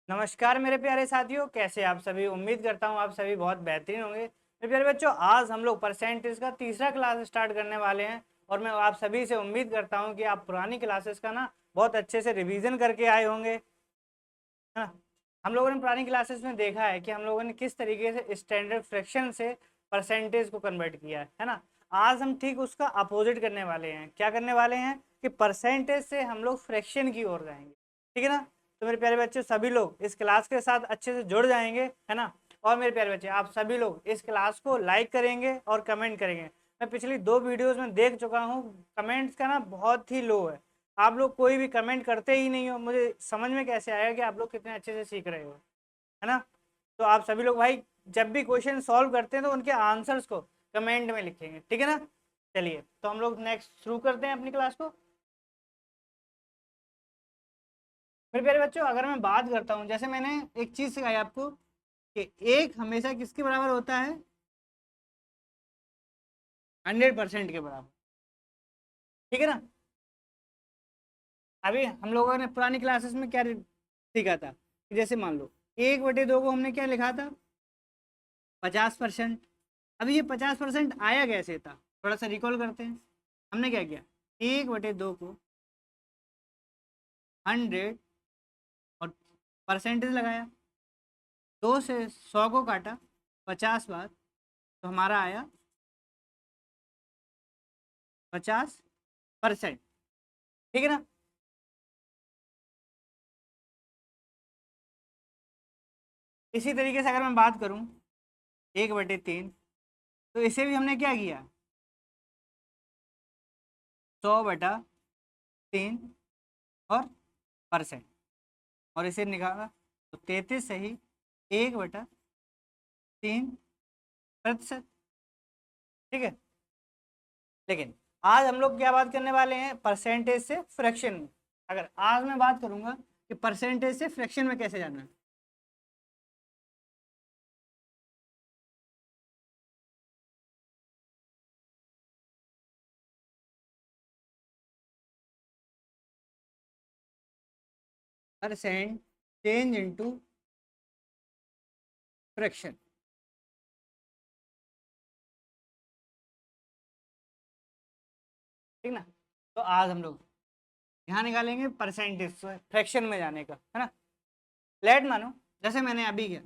नमस्कार मेरे प्यारे साथियों, कैसे आप सभी। उम्मीद करता हूँ आप सभी बहुत बेहतरीन होंगे। मेरे प्यारे बच्चों, आज हम लोग परसेंटेज का तीसरा क्लास स्टार्ट करने वाले हैं और मैं आप सभी से उम्मीद करता हूँ कि आप पुरानी क्लासेस का ना बहुत अच्छे से रिवीजन करके आए होंगे, है ना। हम लोगों ने पुरानी क्लासेस में देखा है कि हम लोगों ने किस तरीके से स्टैंडर्ड फ्रैक्शन से परसेंटेज को कन्वर्ट किया है ना। आज हम ठीक उसका अपोजिट करने वाले हैं। क्या करने वाले हैं कि परसेंटेज से हम लोग फ्रैक्शन की ओर जाएंगे, ठीक है ना। तो मेरे प्यारे बच्चे, सभी लोग इस क्लास के साथ अच्छे से जुड़ जाएंगे, है ना। और मेरे प्यारे बच्चे, आप सभी लोग इस क्लास को लाइक करेंगे और कमेंट करेंगे। मैं पिछली 2 वीडियोस में देख चुका हूँ, कमेंट्स का ना बहुत ही लो है। आप लोग कोई भी कमेंट करते ही नहीं हो। मुझे समझ में कैसे आएगा कि आप लोग कितने अच्छे से सीख रहे हो, है ना। तो आप सभी लोग भाई, जब भी क्वेश्चन सॉल्व करते हैं तो उनके आंसर्स को कमेंट में लिखेंगे, ठीक है ना। चलिए, तो हम लोग नेक्स्ट शुरू करते हैं अपनी क्लास को। मेरे प्यारे बच्चों, अगर मैं बात करता हूँ, जैसे मैंने एक चीज सिखाई आपको कि एक हमेशा किसके बराबर होता है, 100% के बराबर, ठीक है ना। अभी हम लोगों ने पुरानी क्लासेस में क्या सीखा था कि जैसे मान लो 1/2 को हमने क्या लिखा था, 50%। अभी ये 50% आया कैसे था, थोड़ा सा रिकॉल करते हैं। हमने क्या किया, 1/2 को 100 और परसेंटेज लगाया, 2 से 100 को काटा 50 बार, तो हमारा आया 50%, ठीक है ना। इसी तरीके से अगर मैं बात करूं 1/3, तो इसे भी हमने क्या किया, 100/3 और परसेंट, और इसे निकाला तो 33 से ही 1/3%, ठीक है। लेकिन आज हम लोग क्या बात करने वाले हैं, परसेंटेज से फ्रैक्शन में। अगर आज मैं बात करूंगा कि परसेंटेज से फ्रैक्शन में कैसे जाना है, परसेंट चेंज इनटू फ्रैक्शन, ठीक ना। तो आज हम लोग यहाँ निकालेंगे परसेंटेज से फ्रैक्शन में जाने का, है ना। लेट मानो, जैसे मैंने अभी किया,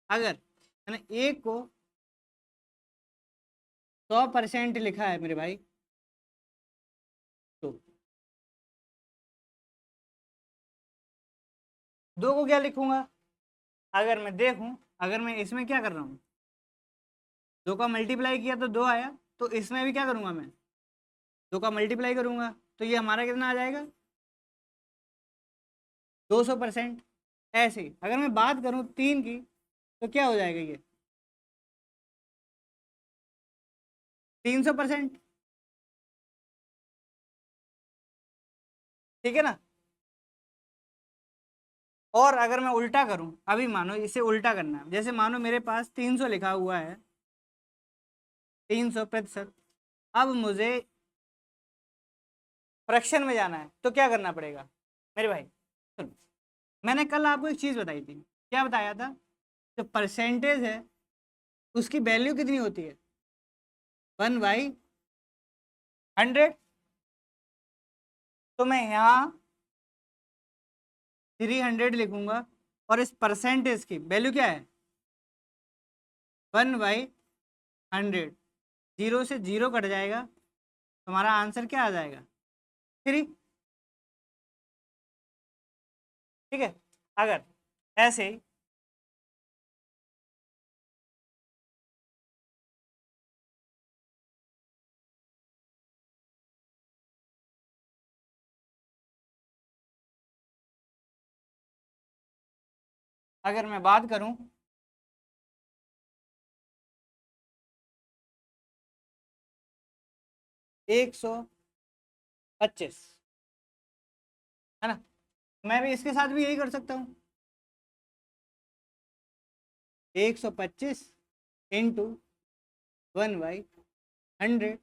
अगर मैंने एक को 100% लिखा है मेरे भाई, तो 2 को क्या लिखूंगा। अगर मैं देखूं, अगर मैं इसमें क्या कर रहा हूँ, 2 का मल्टीप्लाई किया तो 2 आया, तो इसमें भी क्या करूंगा मैं, 2 का मल्टीप्लाई करूंगा, तो ये हमारा कितना आ जाएगा, 200%। ऐसे ही अगर मैं बात करूं 3 की, तो क्या हो जाएगा ये, 300%, ठीक है ना। और अगर मैं उल्टा करूं, अभी मानो इसे उल्टा करना है, जैसे मानो मेरे पास 300 लिखा हुआ है, 300%। अब मुझे फ्रैक्शन में जाना है, तो क्या करना पड़ेगा मेरे भाई, सुनो। मैंने कल आपको एक चीज बताई थी, क्या बताया था, जो परसेंटेज है उसकी वैल्यू कितनी होती है, 1/100। तो मैं यहाँ 300 लिखूंगा, और इस परसेंटेज की वैल्यू क्या है, 1/100। जीरो से जीरो कट जाएगा, तुम्हारा आंसर क्या आ जाएगा, 3, ठीक है। अगर ऐसे ही अगर मैं बात करूं 125, है ना, मैं भी इसके साथ भी यही कर सकता हूँ, 125 इंटू 1/100।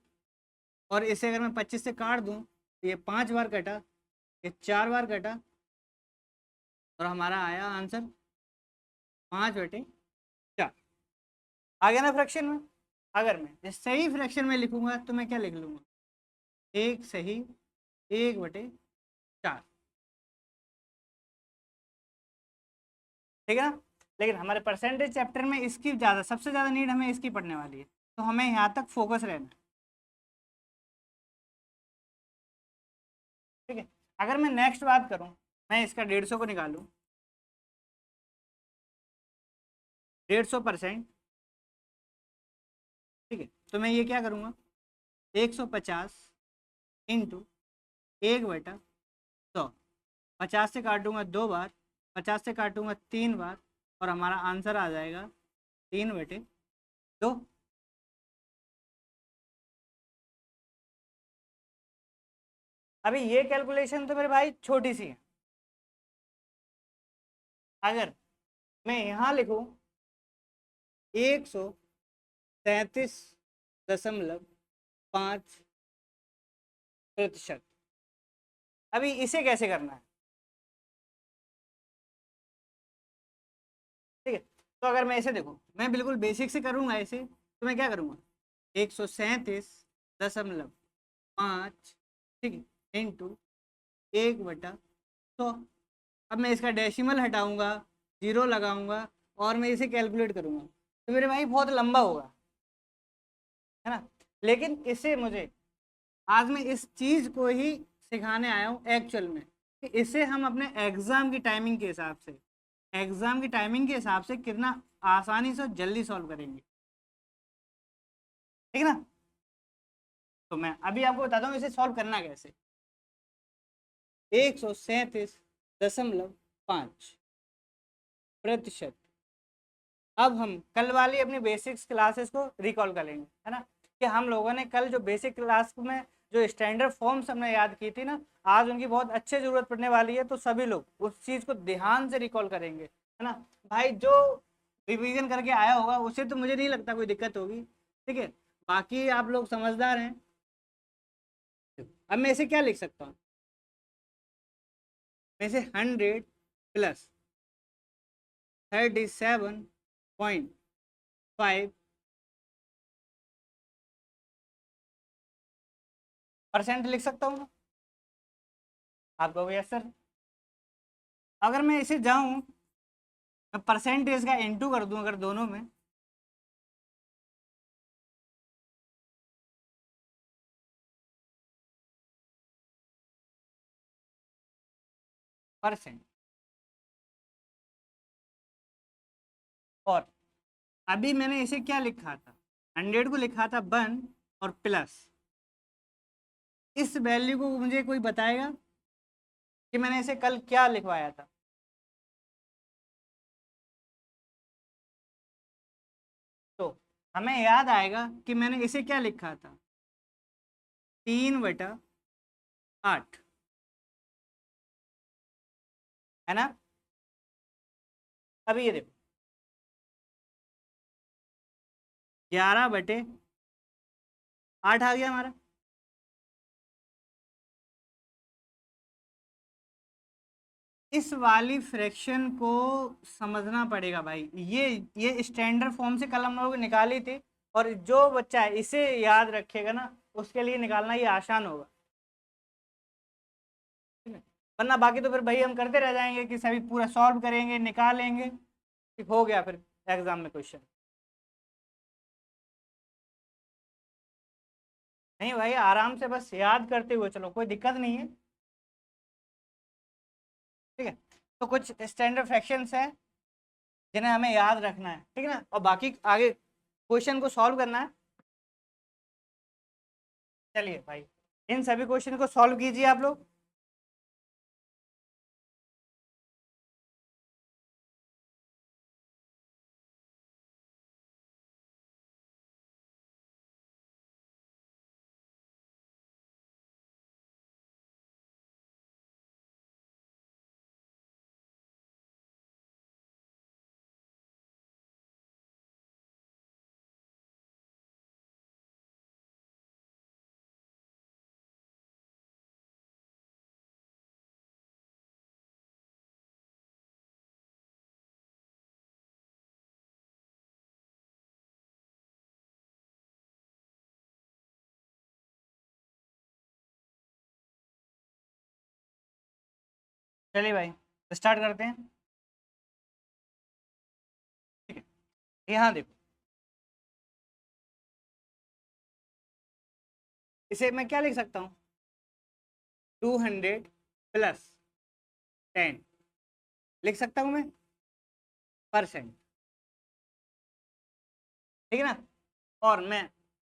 और इसे अगर मैं 25 से काट दूं, तो ये 5 बार कटा, ये 4 बार कटा, और हमारा आया आंसर 5/4। आ गया ना फ्रैक्शन में। अगर मैं सही फ्रैक्शन में लिखूंगा तो मैं क्या लिख लूंगा, 1 सही 1/4। ठीक है ना। लेकिन हमारे परसेंटेज चैप्टर में इसकी ज़्यादा, सबसे ज़्यादा नीड हमें इसकी पढ़ने वाली है, तो हमें यहाँ तक फोकस रहना है। ठीक है। अगर मैं नेक्स्ट बात करूँ, मैं इसका 150 को निकालूँ, 150%। ठीक है, तो मैं ये क्या करूँगा, 150 इंटू 1/100। 50 से काटूंगा 2 बार, 50 से काटूंगा 3 बार, और हमारा आंसर आ जाएगा 3/2। अभी ये कैलकुलेशन तो मेरे भाई छोटी सी है। अगर मैं यहाँ लिखूँ 133.5%, अभी इसे कैसे करना है। ठीक है, तो अगर मैं इसे देखूँ, मैं बिल्कुल बेसिक से करूँगा इसे, तो मैं क्या करूँगा, 137.5, ठीक है, इंटू 1/100। अब मैं इसका डेसिमल हटाऊंगा, जीरो लगाऊंगा, और मैं इसे कैलकुलेट करूंगा, तो मेरे भाई बहुत लंबा होगा, है ना। लेकिन इसे मुझे, आज मैं इस चीज़ को ही सिखाने आया हूँ एक्चुअल में, कि इसे हम अपने एग्ज़ाम की टाइमिंग के हिसाब से, कितना आसानी से और जल्दी सॉल्व करेंगे। ठीक है ना। तो मैं अभी आपको बताता हूँ इसे सॉल्व करना कैसे। 137.5%। अब हम कल वाली अपनी बेसिक्स क्लासेस को रिकॉल करेंगे, है ना, कि हम लोगों ने कल जो बेसिक क्लास में जो स्टैंडर्ड फॉर्म्स हमने याद की थी ना, आज उनकी बहुत अच्छे ज़रूरत पड़ने वाली है, तो सभी लोग उस चीज़ को ध्यान से रिकॉल करेंगे, है ना। भाई जो रिवीजन करके आया होगा उसे तो मुझे नहीं लगता कोई दिक्कत होगी। ठीक है, बाकी आप लोग समझदार हैं। अब मैं इसे क्या लिख सकता हूँ, मैं इसे 100 प्लस 37.5% लिख सकता हूँ। आप कहोगे यस सर। अगर मैं इसे जाऊं, मैं परसेंटेज का इंटू कर दूं अगर दोनों में, परसेंट, और अभी मैंने इसे क्या लिखा था, 100 को लिखा था 1 और प्लस, इस वैल्यू को मुझे कोई बताएगा कि मैंने इसे कल क्या लिखवाया था। तो हमें याद आएगा कि मैंने इसे क्या लिखा था, 3/8, है ना। अभी ये देखो, 11/8 आ गया हमारा। इस वाली फ्रैक्शन को समझना पड़ेगा भाई, ये स्टैंडर्ड फॉर्म से कल हम लोग निकाली थी, और जो बच्चा इसे याद रखेगा ना उसके लिए निकालना ये आसान होगा। ठीक है? वरना बाकी तो फिर भाई हम करते रह जाएंगे कि सभी पूरा सॉल्व करेंगे निकालेंगे, ठीक हो गया फिर एग्जाम में क्वेश्चन। नहीं भाई, आराम से बस याद करते हुए चलो, कोई दिक्कत नहीं है। ठीक है, तो कुछ स्टैंडर्ड फ्रैक्शंस हैं जिन्हें हमें याद रखना है, ठीक है ना, और बाकी आगे क्वेश्चन को सॉल्व करना है। चलिए भाई, इन सभी क्वेश्चन को सॉल्व कीजिए आप लोग। चलिए भाई स्टार्ट करते हैं। ठीक है, यहाँ देखो, इसे मैं क्या लिख सकता हूँ, 200 प्लस 10 लिख सकता हूँ मैं, परसेंट। ठीक है ना। और मैं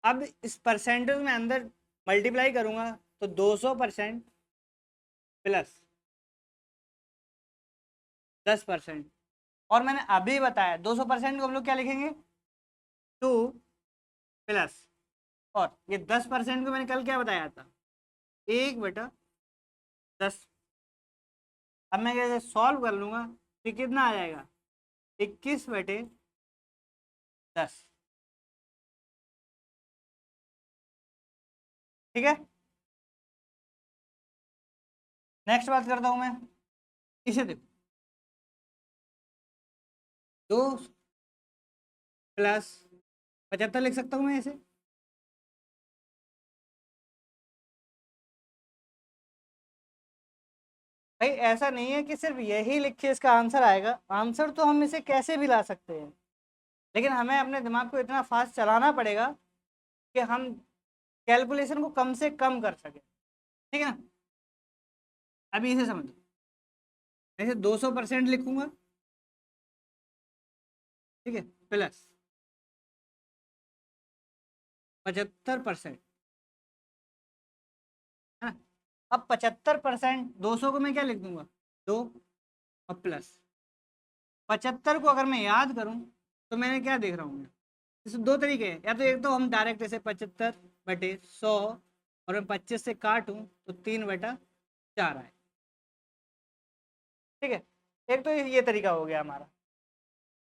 अब इस परसेंटेज में अंदर मल्टीप्लाई करूंगा तो 200% प्लस 10%। और मैंने अभी बताया 200% को हम लोग क्या लिखेंगे, 2 प्लस, और ये 10% को मैंने कल क्या बताया था, 1/10। अब मैं कैसे सॉल्व कर लूंगा, तो कितना आ जाएगा, 21/10। ठीक है, नेक्स्ट बात करता हूं मैं, इसे देखो, 2 प्लस 75 लिख सकता हूँ मैं इसे। भाई ऐसा नहीं है कि सिर्फ यही लिख के इसका आंसर आएगा, आंसर तो हम इसे कैसे भी ला सकते हैं, लेकिन हमें अपने दिमाग को इतना फास्ट चलाना पड़ेगा कि हम कैलकुलेशन को कम से कम कर सकें। ठीक है ना। अभी इसे समझो, ऐसे 200% लिखूंगा, ठीक है, प्लस 75%, है ना। अब 75%, 200 को मैं क्या लिख दूंगा, 2, और प्लस 75 को अगर मैं याद करूं तो मैंने क्या देख रहा हूँ मैं, इसमें दो तरीके हैं, या तो एक तो हम डायरेक्ट ऐसे 75/100, और मैं 25 से काटूं तो 3/4 आए। ठीक है, एक तो ये तरीका हो गया हमारा।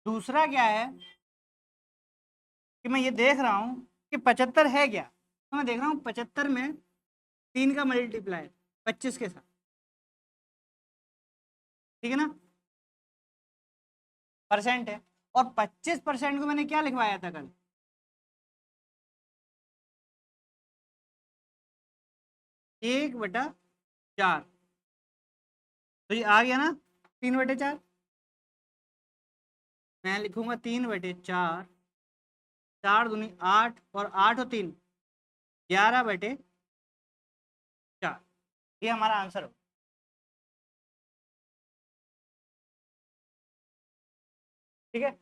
दूसरा क्या है कि मैं ये देख रहा हूँ कि 75 है क्या, तो मैं देख रहा हूँ 75 में 3 का मल्टीप्लाई 25 के साथ। ठीक है ना, परसेंट है। और 25% को मैंने क्या लिखवाया था कल, 1/4। तो ये आ गया ना, 3/4। मैं लिखूंगा 3/4, 4 दूनी 8, और 8 और 3 11/4। ये हमारा आंसर हो। ठीक है,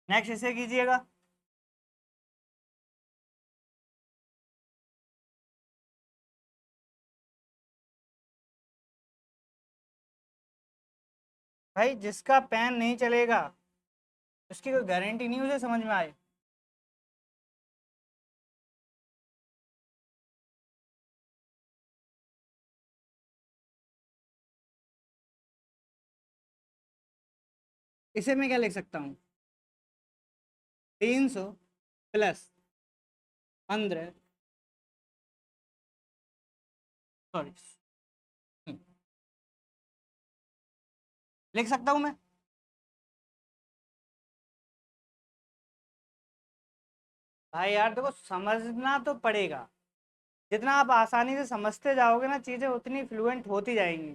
नेक्स्ट इसे कीजिएगा। भाई जिसका पेन नहीं चलेगा उसकी कोई गारंटी नहीं उसे समझ में आए। इसे मैं क्या लिख सकता हूँ, 300 प्लस 15, सॉरी, लिख सकता हूँ मैं। भाई यार देखो, समझना तो पड़ेगा, जितना आप आसानी से समझते जाओगे ना चीजें उतनी फ्लुएंट होती जाएंगी।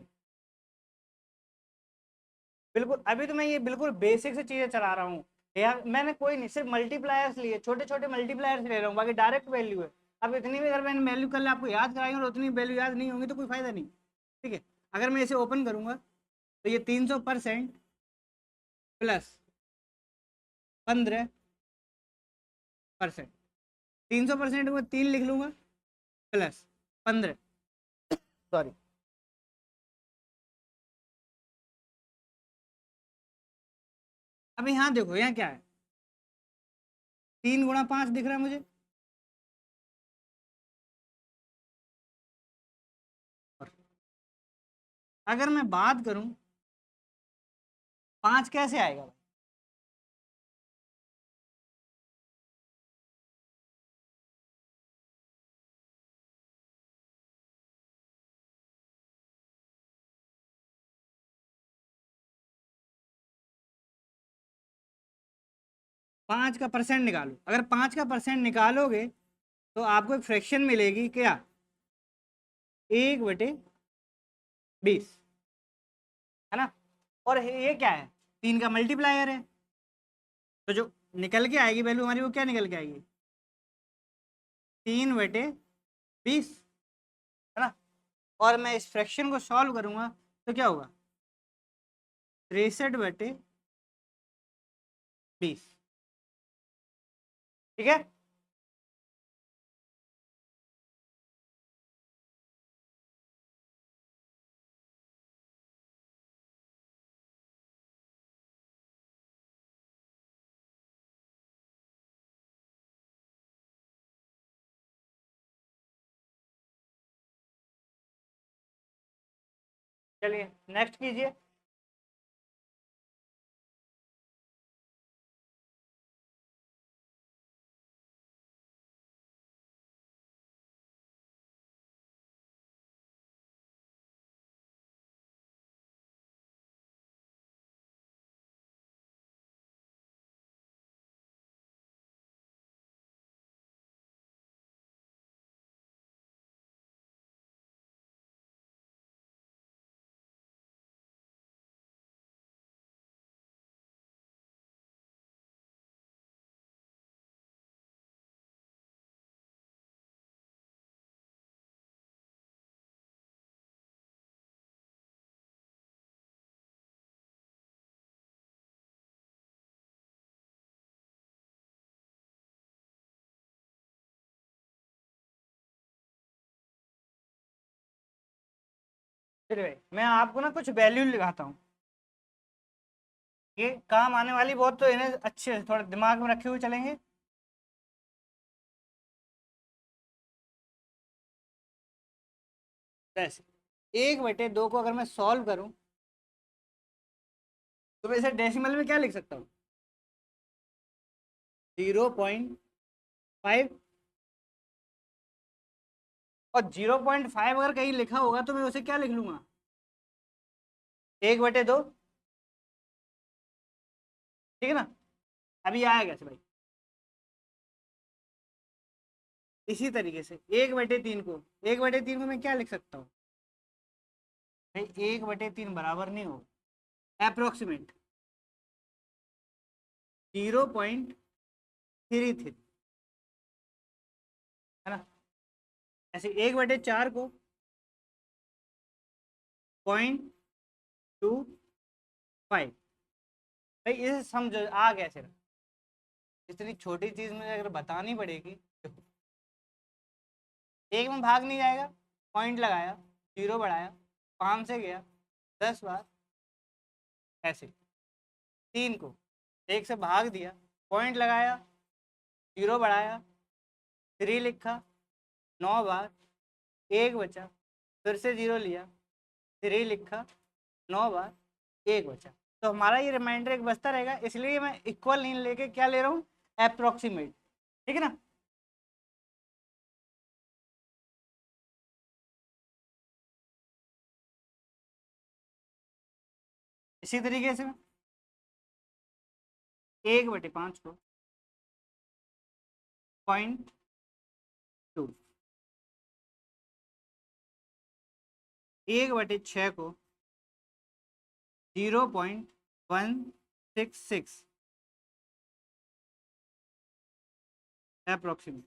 बिल्कुल, अभी तो मैं ये बिल्कुल बेसिक से चीजें चला रहा हूँ यार, मैंने कोई नहीं, सिर्फ मल्टीप्लायर्स लिए, छोटे छोटे मल्टीप्लायर्स ले रहा हूँ, बाकी डायरेक्ट वैल्यू है। अब इतनी भी अगर मैंने वैल्यू कल आपको याद कराई और उतनी वैल्यू याद नहीं होंगी तो कोई फायदा नहीं। ठीक है, अगर मैं इसे ओपन करूंगा तो ये 300% प्लस 15%, 300% को 3 लिख लूंगा, प्लस 15, सॉरी, अब यहाँ देखो यहाँ क्या है, 3 × 5 दिख रहा है मुझे, और अगर मैं बात करूं 5 कैसे आएगा, 5 का परसेंट निकालो, अगर 5 का परसेंट निकालोगे तो आपको एक फ्रैक्शन मिलेगी क्या, 1/10। 20, है ना। और ये क्या है, 3 का मल्टीप्लायर है, तो जो निकल के आएगी वैल्यू हमारी वो क्या निकल के आएगी, 3/20, है ना। और मैं इस फ्रैक्शन को सॉल्व करूंगा तो क्या होगा, 63/20, ठीक है। चलिए नेक्स्ट कीजिए। चलिए भाई मैं आपको ना कुछ वैल्यू लगाता हूँ, ये काम आने वाली बहुत, तो इन्हें अच्छे से थोड़ा दिमाग में रखे हुए चलेंगे। जैसे 1/2 को अगर मैं सॉल्व करूं तो मैं इसे डेसिमल में क्या लिख सकता हूँ, 0.5। और 0.5 अगर कहीं लिखा होगा तो मैं उसे क्या लिख लूंगा, 1/2, ठीक है ना। अभी आया कैसे भाई, इसी तरीके से 1/3 को, 1/3 को मैं क्या लिख सकता हूँ भाई, 1/3 बराबर नहीं हो, अप्रोक्सीमेट 0.33, है ना। ऐसे 1/4 को 0.25, भाई इसे समझो आ कैसे रहा, इतनी छोटी चीज मुझे अगर बतानी पड़ेगी तो एक में भाग नहीं जाएगा, पॉइंट लगाया, 0 बढ़ाया, 5 से गया 10 बार, ऐसे 3 को 1 से भाग दिया, पॉइंट लगाया, 0 बढ़ाया, 3 लिखा 9 बार, 1 बचा, फिर से 0 लिया, 3 लिखा 9 बार, 1 बचा। तो हमारा ये रिमाइंडर एक बचता रहेगा, इसलिए मैं इक्वल नहीं लेके क्या ले रहा हूँ, अप्रोक्सीमेट, ठीक है ना। इसी तरीके से 1/5 को 0.2, 1/6 को 0.166 अप्रोक्सीमेट।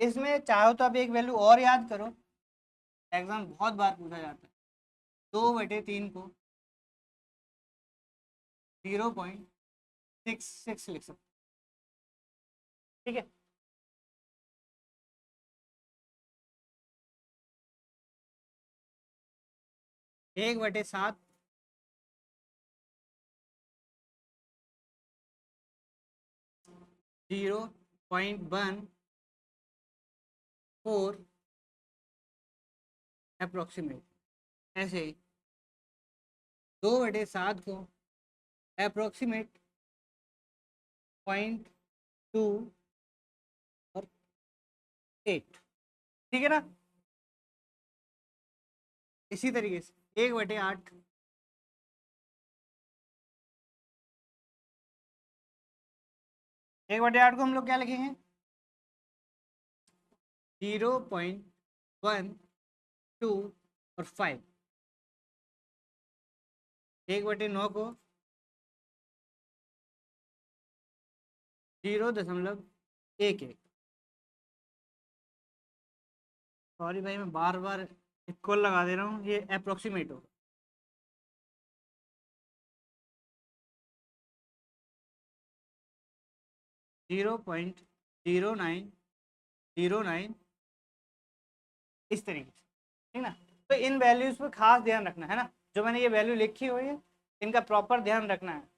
इसमें चाहो तो आप एक वैल्यू और याद करो, एग्जाम बहुत बार पूछा जाता है, 2/3 को 0.66 लिख सकते, ठीक है। 1/7 0.14 अप्रोक्सीमेट, ऐसे 2/7 को अप्रोक्सीमेट 0.2 और 8, ठीक है ना। इसी तरीके से 1/8, 1/8 को हम लोग क्या लिखेंगे, 0.12 और 5, 1/9 को 0.11। सॉरी भाई, मैं बार बार इक्वल लगा दे रहा हूँ, ये अप्रोक्सीमेट हो। 0.0909 इस तरीके से, ठीक ना। तो इन वैल्यूज पर खास ध्यान रखना है ना, जो मैंने ये वैल्यू लिखी हुई है इनका प्रॉपर ध्यान रखना है।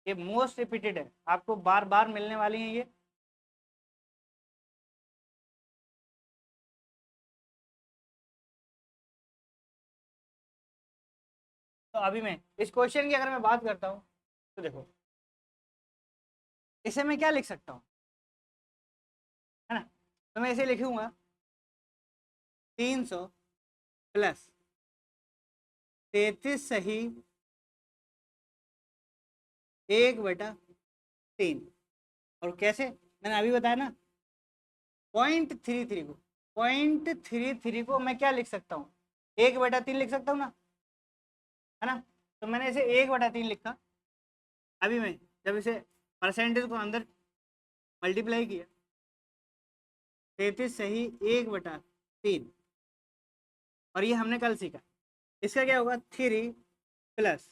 ये मोस्ट रिपीटेड है, आपको बार बार मिलने वाली है ये। तो अभी मैं इस क्वेश्चन की अगर मैं बात करता हूँ तो देखो, इसे मैं क्या लिख सकता हूँ, है ना। तो मैं इसे लिखूंगा 300 प्लस 33 सही 1/3। और कैसे, मैंने अभी बताया ना, 0.33 को मैं क्या लिख सकता हूँ, 1/3 लिख सकता हूँ ना, है ना। तो मैंने इसे 1/3 लिखा। अभी मैं जब इसे परसेंटेज को अंदर मल्टीप्लाई किया, 33 सही 1/3, और ये हमने कल सीखा। इसका क्या होगा 3 प्लस,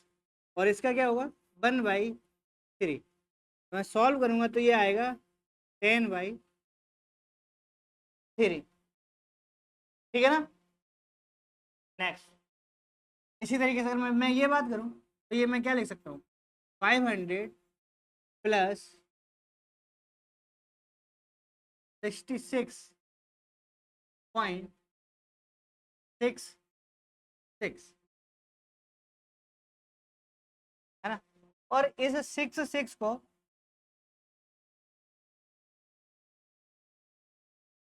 और इसका क्या होगा 1/3। मैं सॉल्व करूंगा तो ये आएगा 10/3, ठीक है ना। नेक्स्ट, इसी तरीके से अगर मैं ये बात करूं तो ये मैं क्या लिख सकता हूँ, 500 प्लस 66.66, है ना। और इस 66 को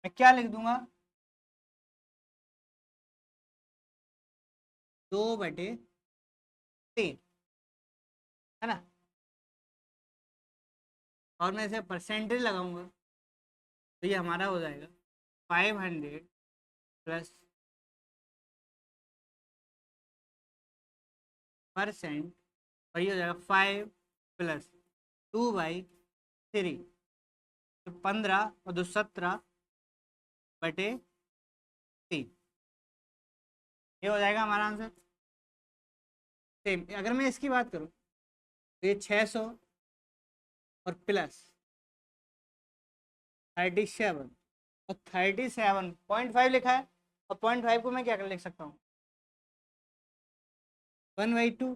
मैं क्या लिख दूंगा, 2/3, है ना। और मैं इसे परसेंटेज लगाऊंगा तो ये हमारा हो जाएगा 500 प्लस % और ये हो जाएगा 5 प्लस 2/3, तो 15 और 2 17/3, ये हो जाएगा हमारा आंसर। सेम अगर मैं इसकी बात करूँ तो ये 600 और प्लस 37, और 37.5 लिखा है, और 0.5 को मैं क्या कर लिख सकता हूँ 1/2।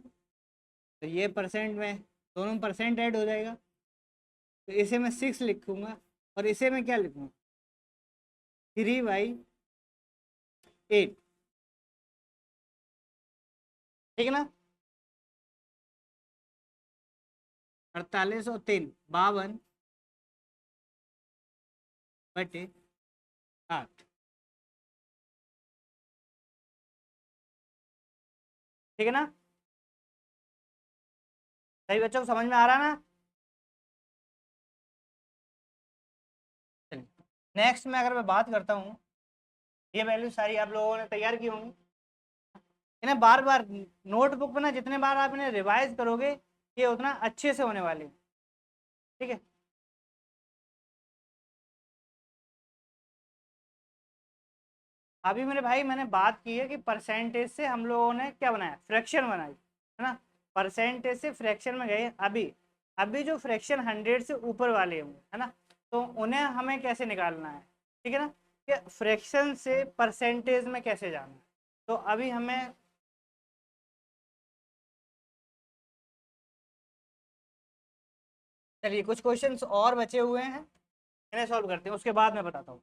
तो ये परसेंट में दोनों परसेंट ऐड हो जाएगा, तो इसे मैं 6 लिखूंगा, और इसे मैं क्या लिखूंगा 3/8, ठीक है ना। 4803 52/8, ठीक है ना। सही बच्चों को समझ में आ रहा है ना। नेक्स्ट में अगर मैं बात करता हूँ, ये वैल्यू सारी आप लोगों ने तैयार की होंगी, इन्हें बार बार नोटबुक में ना जितने बार आप इन्हें रिवाइज करोगे ये उतना अच्छे से होने वाले हैं, ठीक है। अभी मेरे भाई मैंने बात की है कि परसेंटेज से हम लोगों ने क्या बनाया, फ्रैक्शन बनाई, है ना। परसेंटेज से फ्रैक्शन में गए। अभी अभी जो फ्रैक्शन 100 से ऊपर वाले होंगे, है ना, तो उन्हें हमें कैसे निकालना है, ठीक है ना, कि फ्रैक्शन से परसेंटेज में कैसे जाना है। तो अभी हमें चलिए कुछ क्वेश्चंस और बचे हुए हैं, इन्हें सॉल्व करते हैं, उसके बाद मैं बताता हूँ।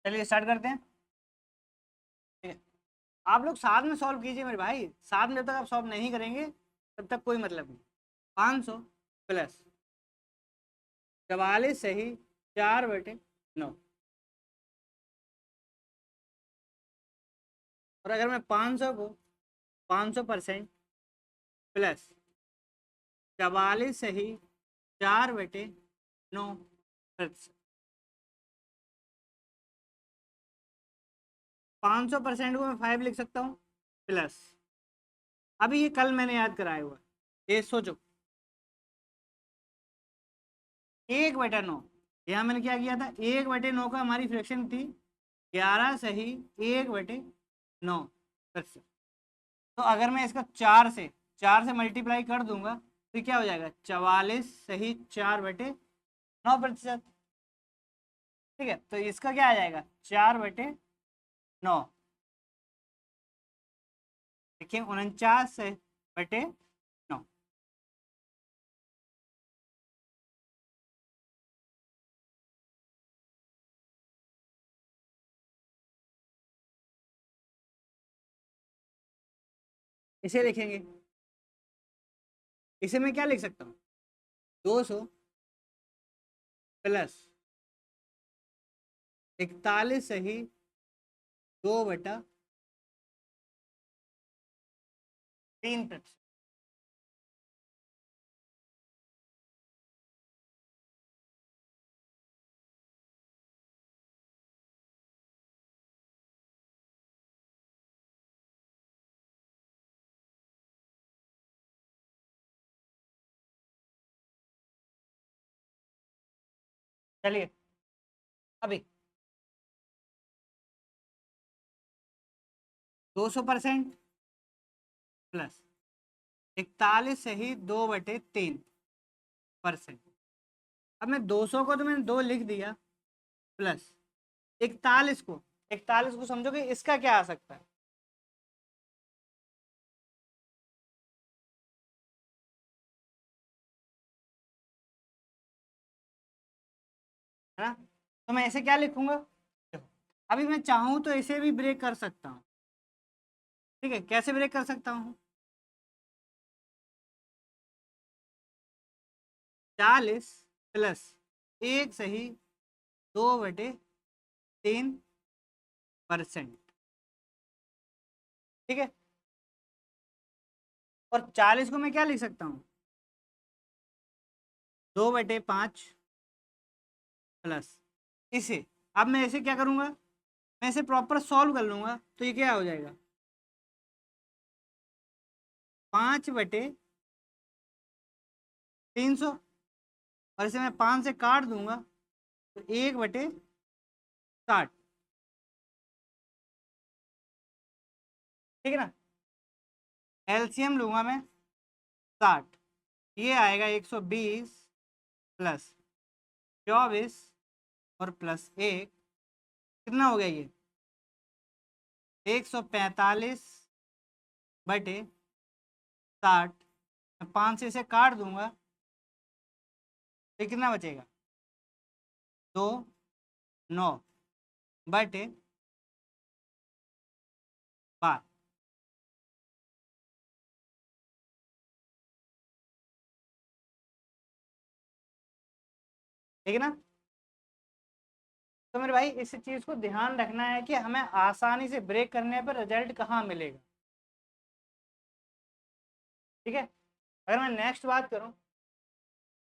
चलिए स्टार्ट करते हैं। ठीक है, आप लोग साथ में सॉल्व कीजिए मेरे भाई, साथ में जब तक आप सॉल्व नहीं करेंगे तब तक कोई मतलब नहीं। 500 प्लस 44 सही 4/9। और अगर मैं 500 को 500% प्लस 44 सही 4/9 प्रतिशत। 500% को मैं 5 लिख सकता हूँ प्लस, अभी ये कल मैंने याद कराया हुआ है, ये सोचो 1/9। यहाँ मैंने क्या किया था, 1/9 का हमारी फ्रैक्शन थी 11 सही 1/9 प्रतिशत। तो अगर मैं इसका 4 से मल्टीप्लाई कर दूंगा तो क्या हो जाएगा, 44 सही 4/9 प्रतिशत। ठीक है, तो इसका क्या आ जाएगा 4/9। देखिए 49/9। इसे लिखेंगे, इसे मैं क्या लिख सकता हूँ, 200 प्लस 41 सही 2/3%। चलिए अभी 200% प्लस 41 सही 2/3%। अब मैं 200 को तो मैंने 2 लिख दिया, प्लस 41 को समझो कि इसका क्या आ सकता है ना। तो मैं ऐसे क्या लिखूंगा, देखो, अभी मैं चाहूँ तो इसे भी ब्रेक कर सकता हूँ। ठीक है, कैसे ब्रेक कर सकता हूँ, 40 प्लस 1 सही 2/3%। ठीक है, और 40 को मैं क्या लिख सकता हूँ, 2/5 प्लस इसे। अब मैं इसे क्या करूँगा, मैं इसे प्रॉपर सॉल्व कर लूँगा तो ये क्या हो जाएगा, 5/300। और इसे मैं 5 से काट दूंगा तो 1/60। ठीक है ना, एलसीएम लूंगा मैं 60, ये आएगा 120 प्लस 24 और प्लस 1, कितना हो गया ये, 145/60। मैं 5 से इसे काट दूंगा तो कितना बचेगा, 2/9। ठीक है ना। तो मेरे भाई इस चीज़ को ध्यान रखना है कि हमें आसानी से ब्रेक करने पर रिजल्ट कहाँ मिलेगा। ठीक है, अगर मैं नेक्स्ट बात करूँ,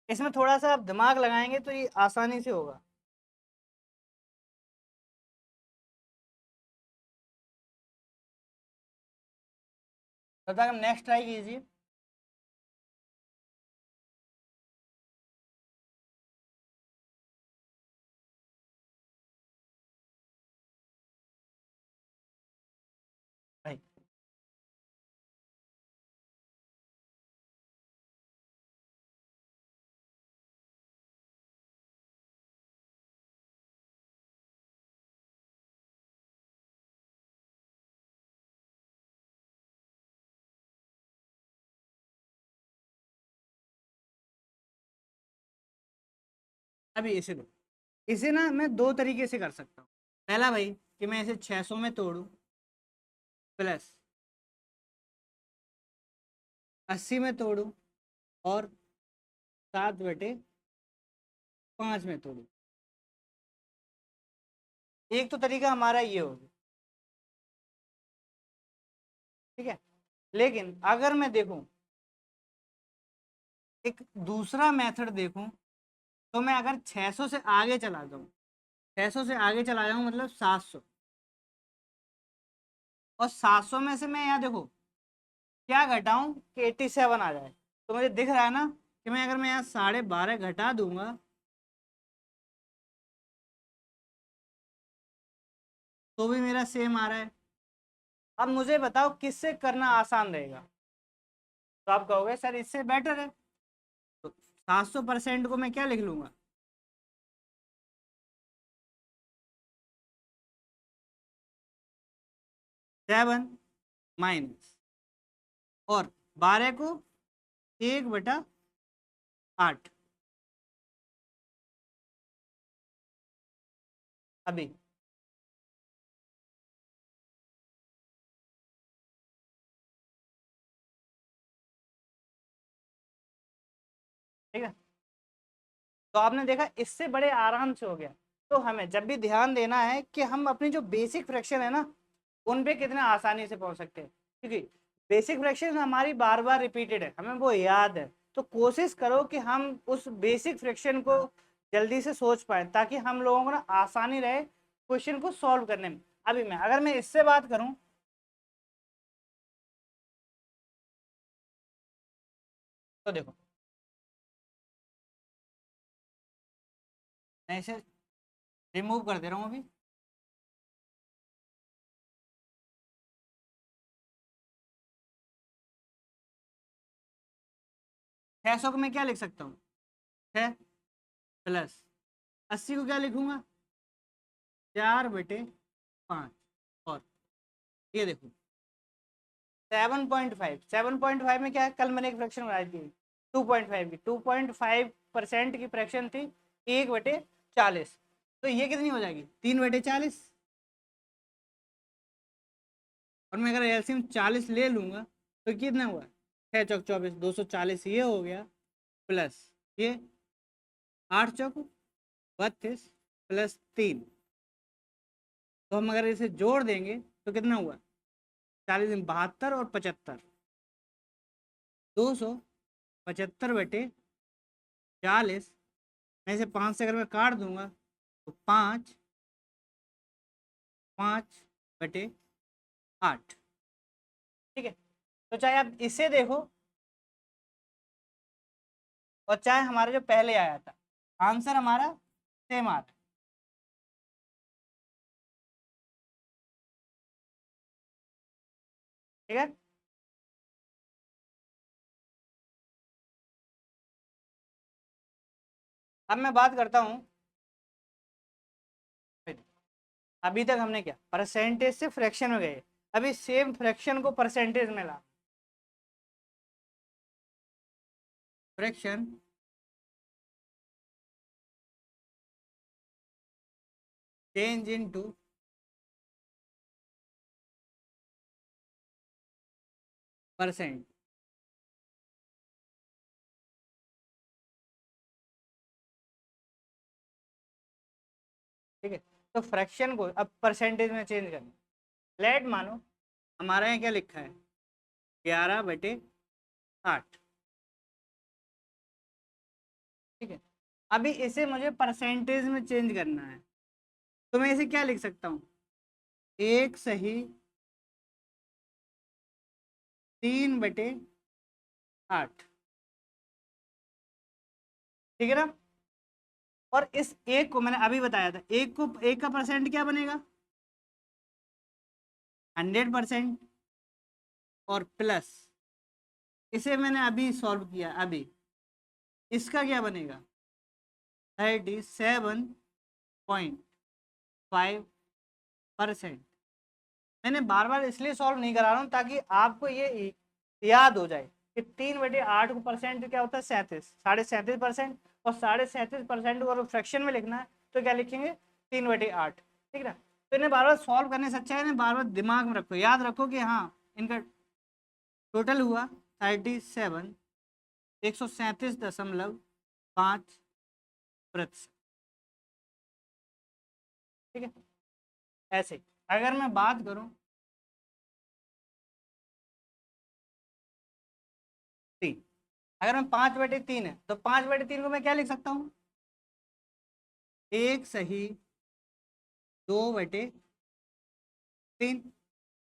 इसमें थोड़ा सा आप दिमाग लगाएंगे तो ये आसानी से होगा। तब तक हम नेक्स्ट ट्राई कीजिए। भाई अभी इसे दो, इसे ना मैं दो तरीके से कर सकता हूँ। पहला भाई कि मैं इसे 600 में तोड़ूं प्लस 80 में तोड़ूं और 7/5 में तोड़ूं। एक तो तरीका हमारा ये हो गया, ठीक है। लेकिन अगर मैं देखूं एक दूसरा मेथड देखूं, तो मैं अगर 600 से आगे चला जाऊं, 600 से आगे चला जाऊं मतलब 700, और 700 में से मैं यहाँ देखो क्या घटाऊं कि 87 आ जाए। तो मुझे दिख रहा है ना कि मैं अगर मैं यहाँ 12.5 घटा दूंगा तो भी मेरा सेम आ रहा है। अब मुझे बताओ किससे करना आसान रहेगा। तो आप कहोगे सर इससे बेटर है, तो 700% को मैं क्या लिख लूंगा, 7 - और 12 को 1/8। अभी ठीक है, तो आपने देखा इससे बड़े आराम से हो गया। तो हमें जब भी ध्यान देना है कि हम अपनी जो बेसिक फ्रैक्शन है ना उन पे कितने आसानी से पहुंच सकते हैं, क्योंकि बेसिक फ्रैक्शन हमारी बार बार रिपीटेड है, हमें वो याद है। तो कोशिश करो कि हम उस बेसिक फ्रैक्शन को जल्दी से सोच पाए, ताकि हम लोगों को ना आसानी रहे क्वेश्चन को सॉल्व करने में। अभी मैं अगर मैं इससे बात करूं तो देखो मैं इसे रिमूव कर दे रहा हूं अभी। 600 को मैं क्या लिख सकता हूँ, 6 + 80 को क्या लिखूंगा, 4/5। और ये देखो 7.5, 7.5 में क्या है, कल मैंने एक फ्रैक्शन बनाई थी 2.5 की, 2.5% की फ्रैक्शन थी 1/40। तो ये कितनी हो जाएगी, 3/40। और मैं अगर एलसीएम 40 ले लूंगा तो कितना हुआ, 6 × 4 = 24, 240 ये हो गया, प्लस ये 8 × 4 = 32 प्लस 3। तो हम अगर इसे जोड़ देंगे तो कितना हुआ, 40 × 72 और 75, 275/40 में से 5 से अगर मैं काट दूंगा तो 5/8। ठीक है, तो चाहे आप इसे देखो और चाहे हमारा जो पहले आया था, आंसर हमारा सेम आ रहा है। ठीक है, अब मैं बात करता हूँ, अभी तक हमने क्या परसेंटेज से फ्रैक्शन में गए, अभी सेम फ्रैक्शन को परसेंटेज में ला, फ्रैक्शन चेंज इनटू परसेंट। ठीक है, तो फ्रैक्शन को अब परसेंटेज में चेंज करना, लेट मानो हमारे यहाँ क्या लिखा है, 11/8। ठीक है, अभी इसे मुझे परसेंटेज में चेंज करना है, तो मैं इसे क्या लिख सकता हूँ, 1/3/8। ठीक है ना, और इस एक को मैंने अभी बताया था, एक का परसेंट क्या बनेगा, 100%। और प्लस इसे मैंने अभी सॉल्व किया, अभी इसका क्या बनेगा, 37.5%। मैंने बार बार इसलिए सॉल्व नहीं करा रहा हूँ ताकि आपको ये याद हो जाए कि 3/8 को परसेंट क्या होता है, 37.5%। और 37.5% को अगर फ्रैक्शन में लिखना है तो क्या लिखेंगे, 3/8। ठीक है ना, तो इन्हें बार बार सॉल्व करने से अच्छा है इन्हें बार बार दिमाग में रखो, याद रखो कि हाँ इनका टोटल हुआ 37, 137.5%। ठीक है, ऐसे अगर मैं बात करूं 3, अगर मैं 5/3 है तो 5/3 को मैं क्या लिख सकता हूँ, 1/2/3,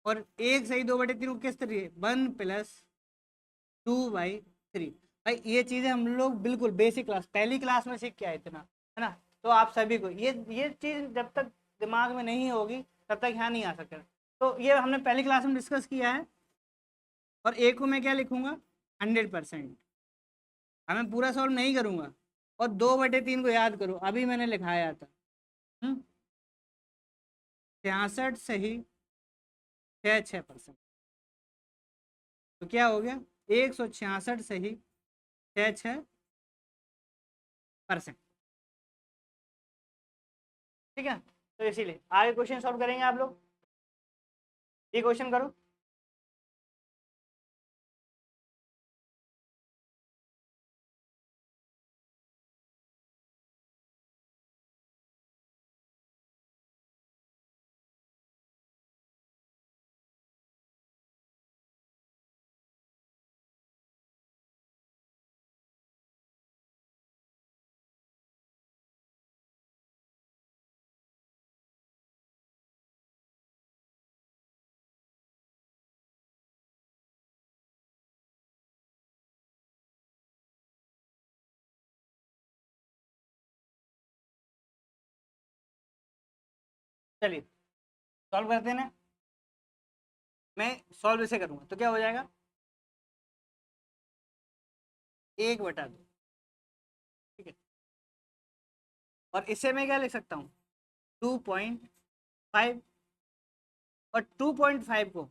और 1/2/3 को किस तरीके 1+2/3। भाई ये चीजें हम लोग बिल्कुल बेसिक क्लास पहली क्लास में सीख के आए थे ना, है ना। तो आप सभी को ये चीज जब तक दिमाग में नहीं होगी तब तक यहाँ नहीं आ सकता। तो ये हमने पहली क्लास में डिस्कस किया है। और ए को मैं क्या लिखूंगा 100%। अब मैं पूरा सॉल्व नहीं करूंगा। और 2/3 को याद करो अभी मैंने लिखाया था 66 सही 6%। तो क्या हो गया 166 सही 6%। ठीक है, तो इसीलिए आगे क्वेश्चन सॉल्व करेंगे आप लोग। ये क्वेश्चन करो। चलिए सॉल्व करते हैं ना। मैं सॉल्व इसे करूंगा तो क्या हो जाएगा 1/2। ठीक है, और इसे मैं क्या लिख सकता हूँ 2.5। और 2.5 को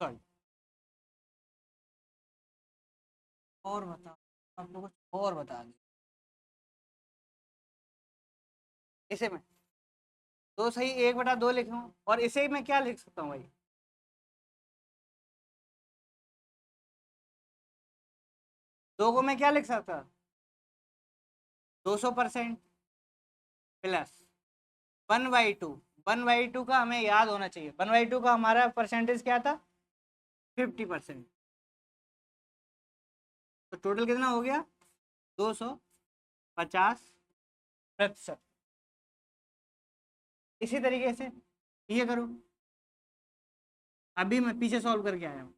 सॉरी और बता आप लोग कुछ और बता दें। इसे मैं 2 सही 1/2 लिखूँ और इसे मैं क्या लिख सकता हूँ भाई 2 को मैं क्या लिख सकता 200% प्लस 1/2। 1/2 का हमें याद होना चाहिए 1/2 का हमारा परसेंटेज क्या था 50%। तो टोटल कितना हो गया 250%। इसी तरीके से ये करो अभी मैं पीछे सॉल्व करके आया हूँ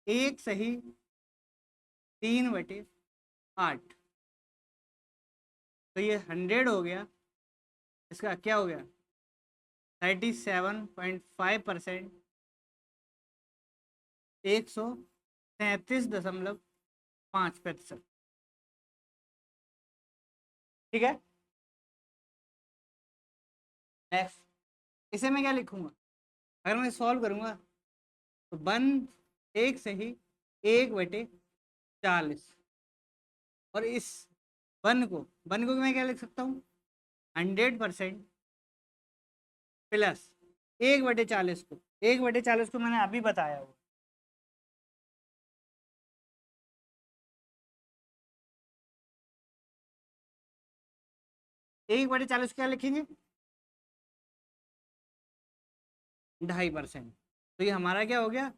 1 सही 3/8। तो ये 100 हो गया। इसका क्या हो गया 37.5%। 137.5%। ठीक है, नेक्स्ट इसे मैं क्या लिखूंगा अगर मैं सॉल्व करूंगा तो 1 सही 1/40। और इस 1 को मैं क्या लिख सकता हूँ 100% प्लस 1/40 को 1/40 को मैंने अभी बताया वो 1/40 क्या लिखेंगे 2.5%। तो ये हमारा क्या हो गया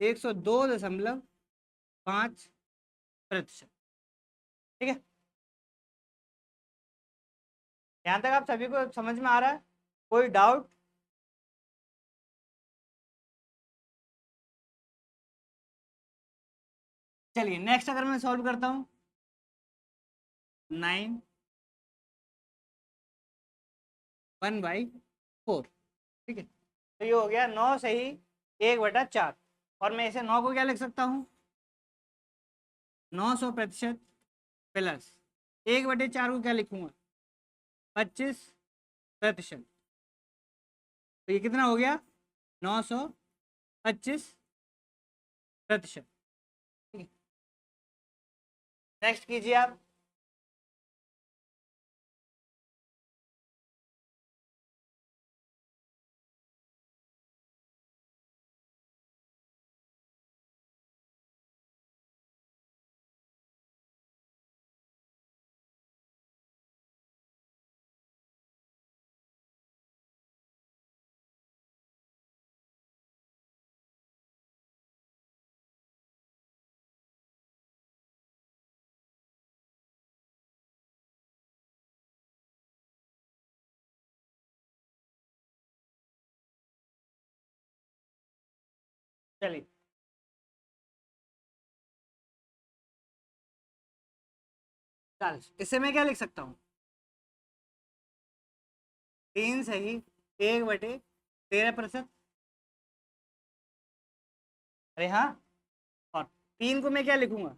102.5%। ठीक है, यहाँ तक आप सभी को समझ में आ रहा है कोई डाउट। चलिए नेक्स्ट अगर मैं सॉल्व करता हूँ 9 1/4। ठीक है, तो ये हो गया 9 सही 1/4। और मैं इसे 9 को क्या लिख सकता हूँ 900% प्लस 1/4 को क्या लिखूंगा 25%। तो ये कितना हो गया 925%। ठीक है, नेक्स्ट कीजिए आप। चलिए, चल इससे मैं क्या लिख सकता हूँ, 3 सही 1/13%। अरे हाँ, और 3 को मैं क्या लिखूंगा,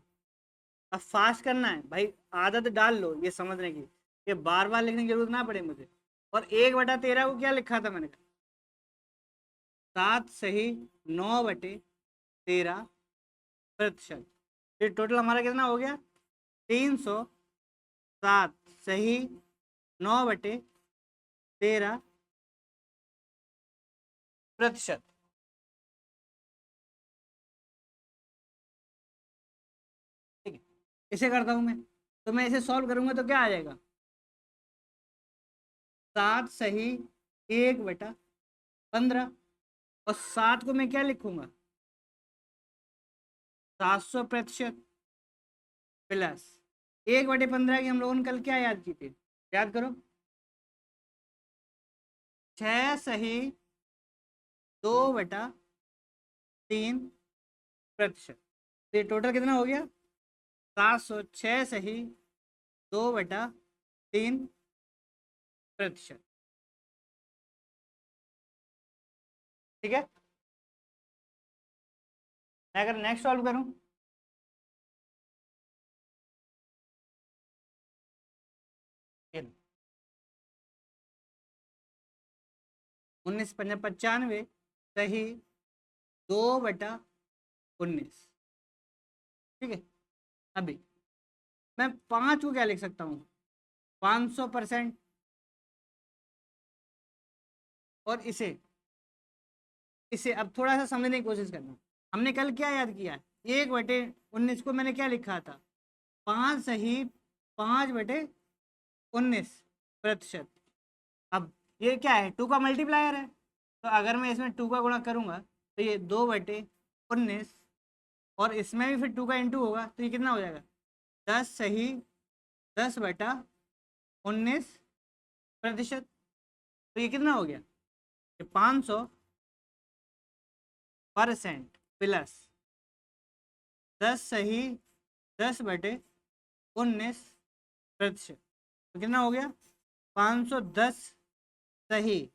अब फास्ट करना है भाई, आदत डाल लो ये समझने की, ये बार बार लिखने की जरूरत ना पड़े मुझे। और 1/13 को क्या लिखा था मैंने, 7 सही 9/13%। ये टोटल हमारा कितना हो गया, 307 सही 9/13%। ठीक है, इसे करता हूं मैं, तो मैं इसे सॉल्व करूंगा तो क्या आ जाएगा, 7 सही 1/15। और 7 को मैं क्या लिखूंगा, 700% प्लस 1/15 की हम लोगों ने कल क्या याद की थी, याद करो, 6 सही 2/3%। तो ये टोटल कितना हो गया, 706 सही 2/3%। ठीक है, मैं अगर नेक्स्ट सॉल्व करूं, 19×95 सही 2/19। ठीक है, अभी मैं 5 को क्या लिख सकता हूँ, 500%। और इसे अब थोड़ा सा समझने की कोशिश करना, हमने कल क्या याद किया, 1/19 को मैंने क्या लिखा था, 5 सही 5/19%। अब ये क्या है, 2 का मल्टीप्लायर है, तो अगर मैं इसमें 2 का गुणा करूंगा तो ये 2/19, और इसमें भी फिर 2 का इंटू होगा तो ये कितना हो जाएगा, 10 सही 10/19%। तो ये कितना हो गया, ये 500% प्लस 10 सही 10/19%। तो कितना हो गया, 510 सही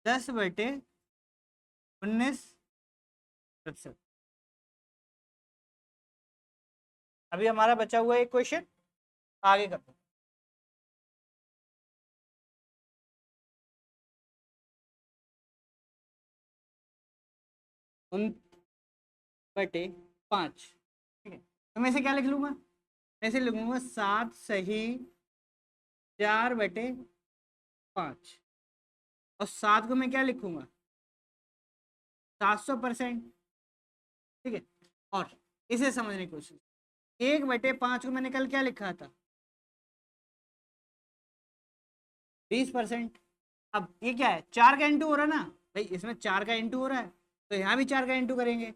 10/19%। अभी हमारा बचा हुआ एक क्वेश्चन, आगे करते हैं। 1/5। ठीक है, तो मैं इसे क्या लिख लूंगा, मैं इसे लिखूंगा 7 सही 4/5। और 7 को मैं क्या लिखूंगा, 700%। ठीक है, और इसे समझने की कोशिश, 1/5 को मैंने कल क्या लिखा था, 20%। अब ये क्या है, 4 का इंटू हो रहा है ना भाई, इसमें 4 का इंटू हो रहा है, तो यहाँ भी 4 का इंटू करेंगे,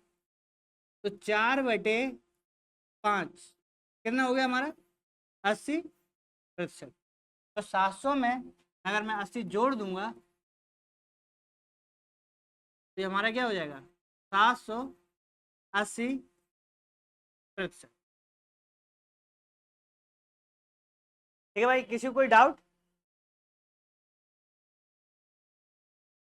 तो 4/5 कितना हो गया हमारा, 80%। तो 700 में अगर मैं 80 जोड़ दूंगा तो ये हमारा क्या हो जाएगा, 780%। ठीक है भाई, किसी को कोई डाउट।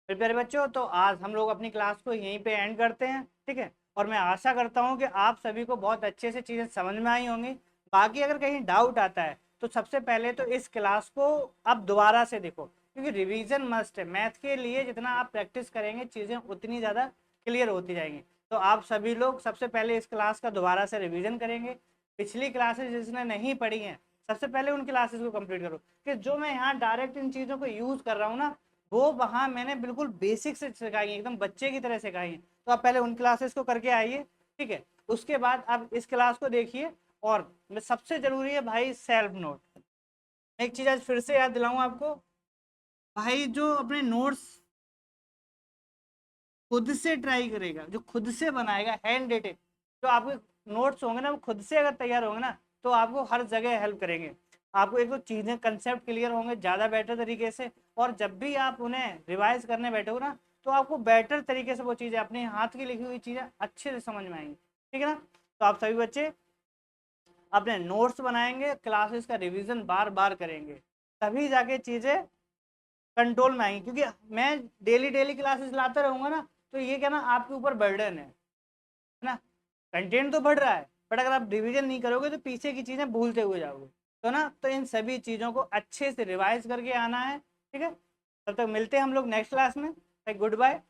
फिर प्यारे बच्चों, तो आज हम लोग अपनी क्लास को यहीं पे एंड करते हैं। ठीक है, और मैं आशा करता हूँ कि आप सभी को बहुत अच्छे से चीज़ें समझ में आई होंगी। बाकी अगर कहीं डाउट आता है तो सबसे पहले तो इस क्लास को आप दोबारा से देखो, क्योंकि रिवीजन मस्ट है। मैथ के लिए जितना आप प्रैक्टिस करेंगे चीज़ें उतनी ज़्यादा क्लियर होती जाएंगी। तो आप सभी लोग सबसे पहले इस क्लास का दोबारा से रिवीजन करेंगे। पिछली क्लासेस जिसने नहीं पढ़ी हैं सबसे पहले उन क्लासेस को कंप्लीट करो, कि जो मैं यहाँ डायरेक्ट इन चीज़ों को यूज़ कर रहा हूँ ना, वो वहाँ मैंने बिल्कुल बेसिक से सिखाई है, एकदम बच्चे की तरह सिखाई है। तो आप पहले उन क्लासेस को करके आइए। ठीक है, उसके बाद आप इस क्लास को देखिए। और सबसे जरूरी है भाई सेल्फ नोट। मैं एक चीज आज फिर से याद दिलाऊं आपको, भाई जो अपने नोट्स खुद से ट्राई करेगा, जो खुद से बनाएगा हैंड रेटेड, जो आपके नोट्स होंगे ना वो खुद से अगर तैयार होंगे ना, तो आपको हर जगह हेल्प करेंगे। आपको एक तो चीज़ें कंसेप्ट क्लियर होंगे ज़्यादा बेटर तरीके से, और जब भी आप उन्हें रिवाइज करने बैठोगे ना, तो आपको बेटर तरीके से वो चीज़ें, अपने हाथ की लिखी हुई चीज़ें अच्छे से समझ में आएंगी। ठीक है ना। तो आप सभी बच्चे अपने नोट्स बनाएंगे, क्लासेस का रिवीजन बार बार करेंगे, तभी जाके चीज़ें कंट्रोल में आएंगी। क्योंकि मैं डेली डेली क्लासेस लाता रहूँगा ना, तो ये क्या ना आपके ऊपर बर्डन है ना। कंटेंट तो बढ़ रहा है, बट अगर आप रिवीजन नहीं करोगे तो पीछे की चीज़ें भूलते हुए जाओगे। तो ना, तो इन सभी चीज़ों को अच्छे से रिवाइज करके आना है। ठीक है। तब तक मिलते हैं हम लोग नेक्स्ट क्लास में। Good bye.